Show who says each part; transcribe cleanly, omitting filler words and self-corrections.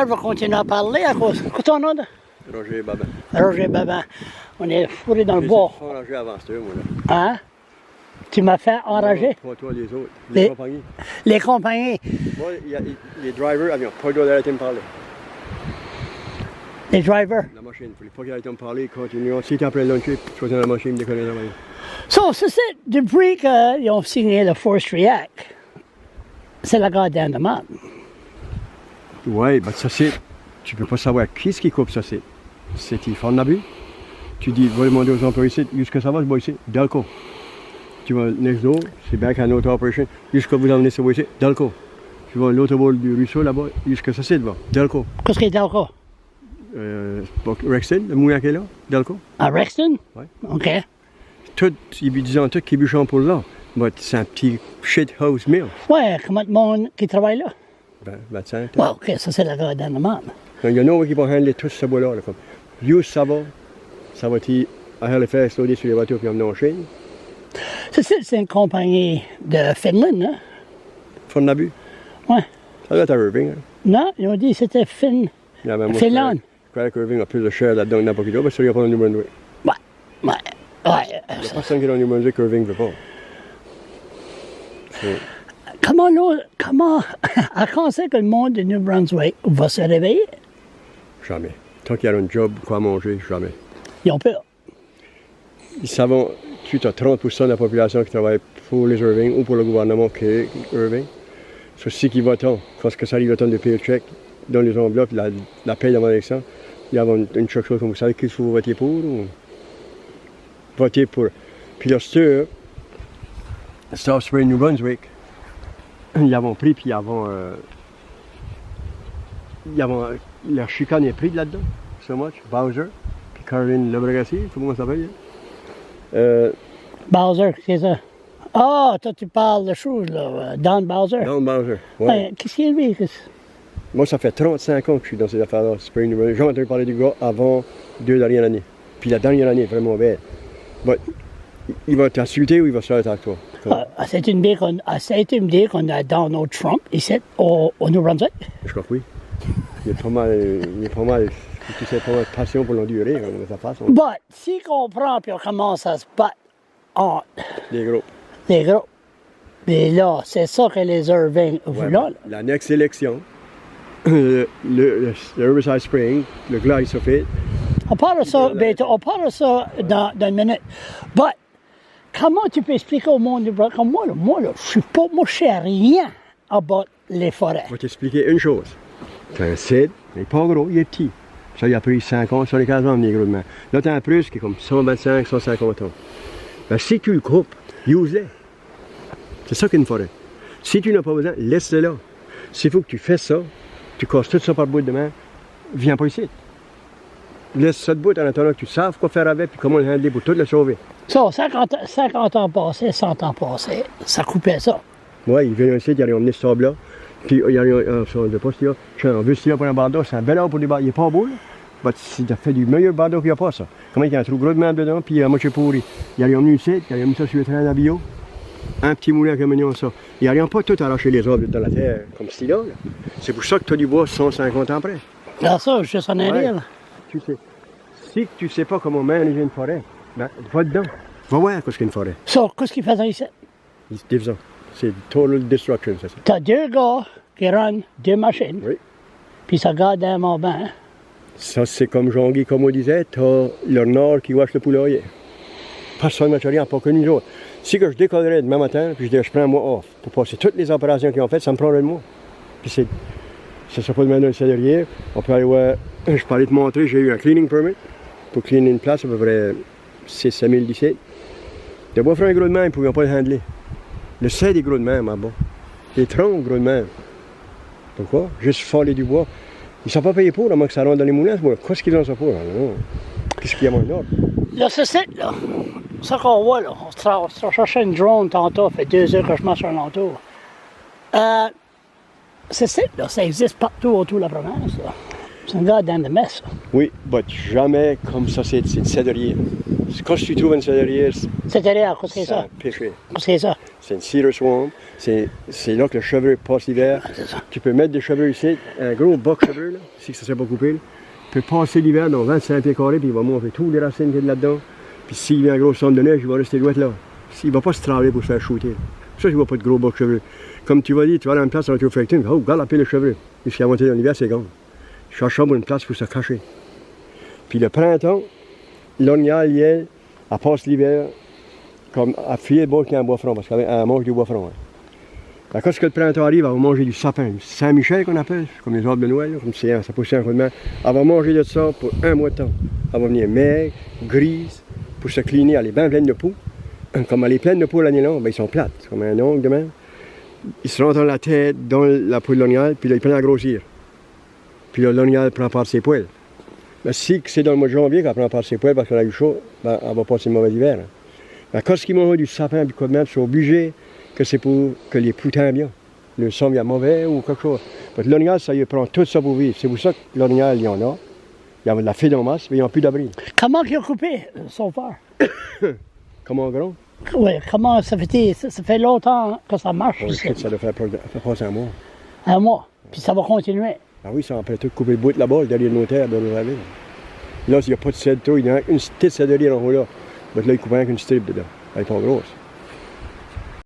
Speaker 1: je vais continuer à parler à cause. Qu'est-ce ton nom?
Speaker 2: Roger Babin.
Speaker 1: Roger Babin. On est fourré dans le bois.
Speaker 2: Je suis enragé avant ce moi là.
Speaker 1: Hein? Tu m'as fait enrager?
Speaker 2: Non, pas toi, les autres. Les compagnies.
Speaker 1: Les compagnies.
Speaker 2: Moi, les drivers, ils n'ont pas le droit d'arrêter de me parler.
Speaker 1: Les drivers?
Speaker 2: La machine, il ne fallait pas qu'ils arrêtent de me parler. Continuons. Si tu es après le lunch, tu choisis dans la machine, décoller dans la main.
Speaker 1: So, c'est ça, depuis qu'ils ont signé le Forestry Act, c'est la garde d'Andaman.
Speaker 2: Oui, ben ça c'est. Tu ne peux pas savoir qui est-ce qui coupe ça c'est. C'est ils font de l'abus. Tu dis, va demander aux employés ici, jusqu'à ça va, ce bois ici, Delco. Tu vas next door, c'est back à notre operation, jusqu'à vous emmener ce bois ici, Delco. Tu vas à l'autre bord du ruisseau là-bas, jusqu'à ça c'est, Delco.
Speaker 1: Qu'est-ce qui est Delco?
Speaker 2: Rexton, le moulin qui est là, Delco.
Speaker 1: À Rexton?
Speaker 2: Oui.
Speaker 1: OK.
Speaker 2: Tout, ils disent tout qui bûchent pour là. Mais c'est un petit shit house mill.
Speaker 1: Ouais, comment de monde qui travaille là?
Speaker 2: Ben, 25.
Speaker 1: Ouais, OK, ça c'est la garde d'Andaman.
Speaker 2: Il y en a qui vont handler tout ce bois-là. Comme, juste ça va être à Halifax, loader sur les voitures qui emmener en Chine.
Speaker 1: C'est une compagnie de Finland, hein?
Speaker 2: Font de l'abus.
Speaker 1: Ouais.
Speaker 2: Ça doit être à Irving. Hein.
Speaker 1: Non, ils ont dit que c'était Finland.
Speaker 2: Je crois qu'Irving a plus de chair là-dedans que n'importe qui d'autre, parce qu'il n'y a pas dans le New Brunswick.
Speaker 1: Ouais.
Speaker 2: Il n'y a personne qui est dans le New Brunswick qu'Irving ne veut pas.
Speaker 1: Comment, à quand c'est que le monde de New Brunswick va se réveiller?
Speaker 2: Jamais. Tant qu'il y a un job, quoi manger, jamais.
Speaker 1: Ils ont peur.
Speaker 2: Ils savent, tu as 30% de la population qui travaille pour les Irving ou pour le gouvernement qui est Irving. C'est aussi qui votent, quand ça arrive le temps de payer le chèque dans les enveloppes, la paye avant l'élection, il y a une chose comme vous savez qu'il faut voter pour ou voter pour. Puis là, South Spring, New Brunswick, ils avons pris, puis ils avons la chicane est prise là-dedans, so much. Bowser, puis Caroline Lebregassi, comment ça s'appelle?
Speaker 1: Bowser, c'est ça. Ah, toi tu parles de choses là, Don Bowser.
Speaker 2: Don Bowser, oui.
Speaker 1: Ouais, qu'est-ce qu'il est lui?
Speaker 2: Moi, ça fait 35 ans que je suis dans ces affaires-là, Spring, New Brunswick. J'ai entendu parler du gars avant 2 dernières années. Puis la dernière année, vraiment belle. But, il va t'insulter ou il va se faire avec toi?
Speaker 1: C'est une idée qu'on a Donald Trump ici au New Brunswick?
Speaker 2: Je crois que oui. Il est pas mal de passion pour l'endurer, de sa façon.
Speaker 1: But, s'il comprend puis on commence à se battre entre
Speaker 2: les groupes.
Speaker 1: Mais là, c'est ça que les Irving voulaient. Ouais,
Speaker 2: la next élection, le Riverside Spring, le Gleis of it.
Speaker 1: On parle de ça, on parle de ça dans une minute. But, comment tu peux expliquer au monde du Brunswick? Moi, je ne sais rien about les forêts.
Speaker 2: Je vais t'expliquer une chose. Tu as un cèdre, il n'est pas gros, il est petit. Ça, il a pris 5 ans sur les 15 ans, les gros de main. Là, tu as un plus qui est comme 125, 150 ans. Ben, si tu le coupes, use-les. C'est ça qu'une forêt. Si tu n'as pas besoin, laisse-le là. S'il faut que tu fasses ça, tu casses tout ça par bout de main, viens pas ici. Laisse ça de bout en attendant que tu saches quoi faire avec et comment le handler pour tout le sauver.
Speaker 1: Ça, 50 ans passés, 100 ans passés, ça coupait ça.
Speaker 2: Oui, ils viennent ici, ils ont emmené ce sable-là. Puis il y a un sable de poste là. On veut se pour un bardeau, c'est un bel arbre pour des bardeaux. Il n'est pas beau, là. Mais il a fait du meilleur bardeau qu'il n'y a pas, ça. Comment il y a un trou gros de main dedans, puis il y a un moitié pourri. Il a emmené ici, il a mis ça sur le train à bio. Un petit moulin qui a mené ça. Il n'y a pas tout arraché les arbres dans la terre, comme ceci là. C'est pour ça que tu as du bois 150 ans après.
Speaker 1: Là, ça, je suis en arrière, là.
Speaker 2: Tu sais. Si tu ne sais pas comment manager une forêt, ben, va dedans. Va voir qu'est-ce qu'une forêt.
Speaker 1: Ça, qu'est-ce qu'ils faisaient ici?
Speaker 2: Ils se divisent. C'est total destruction, c'est ça.
Speaker 1: Tu as 2 gars qui runnent 2 machines.
Speaker 2: Oui.
Speaker 1: Puis ça garde un moment. Hein?
Speaker 2: Ça, c'est comme Jean-Guy, comme on disait, tu as le nord qui wash le poulailler. Personne ne m'a rien, pas que nous autres. Si que je décollerais demain matin, puis je dis, je prends un mois off pour passer toutes les opérations qu'ils ont faites, ça me prendrait le mois. Puis ça ne sera pas de main dans le salarié. On peut aller voir, je peux aller te montrer, j'ai eu un cleaning permit pour cleaner une place à peu près 6 017. De bois faire un gros de main, ils ne pouvaient pas le handler. Le cèdre est gros de main, ma bon. Les troncs, gros de main. Pourquoi? Juste faller du bois. Ils ne sont pas payés pour, à moins que ça rentre dans les moulins. Qu'est-ce qu'ils ont ça pour? Qu'est-ce qu'il y a moins d'ordre?
Speaker 1: Là, c'est ça, là. Ça qu'on voit, là. On cherchait une drone tantôt, ça fait 2 heures que je marche sur l'entour. C'est ça, là. Ça existe partout autour de la province, là. C'est un gars dans le mess.
Speaker 2: Oui, mais jamais comme ça, c'est une cédrière. Quand tu trouves une cédrière,
Speaker 1: C'est-à-dire, qu'est-ce que c'est
Speaker 2: c'est un
Speaker 1: ça?
Speaker 2: péché.
Speaker 1: Qu'est-ce que c'est ça?
Speaker 2: C'est une cedar swamp. C'est là que le chevreuil passe l'hiver.
Speaker 1: C'est ça.
Speaker 2: Tu peux mettre des chevreuils ici, un gros boc chevreuil, là, si ça ne serait pas coupé. Là. Tu peux passer l'hiver dans 25 pieds carrés, puis il va manger toutes les racines qu'il y a là-dedans. Puis s'il vient un gros sonde de neige, il va rester droit là. Il ne va pas se travailler pour se faire shooter. Ça, je ne vois pas de gros boc chevreuil. Comme tu vas dire, tu vas dans une place, on va te faire oh, regarde la pile de chevreuil. Et ce qui a monté dans l'hiver, c'est grand. Je cherche pour une place pour se cacher. Puis le printemps, l'orignal, elle passe l'hiver comme à filer le bord qu'il y a un bois franc, parce qu'elle mange du bois franc. Hein. Quand le printemps arrive, elle va manger du sapin, du Saint-Michel qu'on appelle, comme les arbres de Noël, là, comme c'est ça pousse un coup de main. Elle va manger de ça pour un mois de temps. Elle va venir maigre, grise, pour se cleaner, elle est bien pleine de peau. Comme elle est pleine de peau l'année longue, ben ils sont plates, c'est comme un ongle de même. Ils se rentrent dans la tête, dans la peau de l'orignal, puis là, ils prennent à grossir. Puis là, l'orignal prend par ses poils. Mais si c'est dans le mois de janvier qu'elle prend par ses poils parce qu'elle a eu chaud, ben, elle va passer le mauvais hiver. Hein. Ben, quand ils mangent du sapin et du coup de même, ils sont obligés que c'est pour que les poutins bien. Le sang vient mauvais ou quelque chose. Parce que l'orignal, ça y prend tout ça pour vivre. C'est pour ça que l'orignal, il y en a. Il y a de la fée en masse, mais ils n'ont plus d'abri.
Speaker 1: Comment il a coupé son père?
Speaker 2: Comment grand?
Speaker 1: Oui, comment ça fait longtemps que ça marche?
Speaker 2: Oh, ça doit faire passer un mois.
Speaker 1: Un mois. Puis ça va continuer.
Speaker 2: Ah oui, ça après tout couper le bout de la balle derrière nos terres, dans nos ravines. Là, s'il n'y a pas de cèdre, il y a une petite cédrière en haut là. Donc là, il coupe rien qu'une strip dedans. Elle n'est pas grosse.